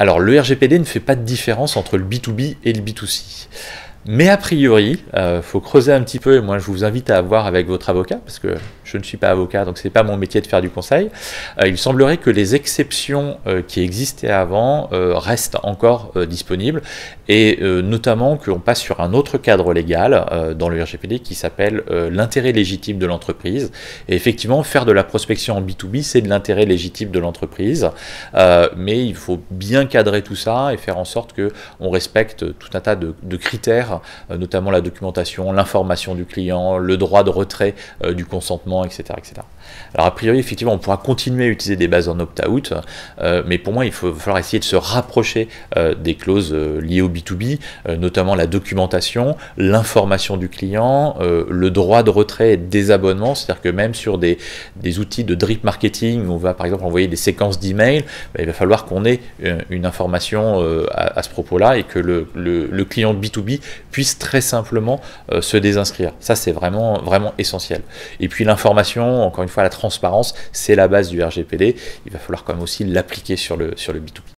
Alors le RGPD ne fait pas de différence entre le B2B et le B2C. Mais a priori, faut creuser un petit peu, et moi je vous invite à voir avec votre avocat, parce que je ne suis pas avocat, donc c'est pas mon métier de faire du conseil. Il semblerait que les exceptions qui existaient avant restent encore disponibles, et notamment qu'on passe sur un autre cadre légal dans le RGPD qui s'appelle l'intérêt légitime de l'entreprise. Et effectivement, faire de la prospection en B2B, c'est de l'intérêt légitime de l'entreprise, mais il faut bien cadrer tout ça et faire en sorte qu'on respecte tout un tas de critères, notamment la documentation, l'information du client, le droit de retrait du consentement, etc., etc. Alors a priori, effectivement, on pourra continuer à utiliser des bases en opt-out, mais pour moi, il va falloir essayer de se rapprocher des clauses liées au B2B, notamment la documentation, l'information du client, le droit de retrait et de désabonnement, c'est-à-dire que même sur des outils de drip marketing, où on va par exemple envoyer des séquences d'emails, il va falloir qu'on ait une information à ce propos-là et que le client B2B puisse très simplement se désinscrire. Ça, c'est vraiment, vraiment essentiel. Et puis l'information, encore une fois, la transparence, c'est la base du RGPD. Il va falloir quand même aussi l'appliquer sur le B2B.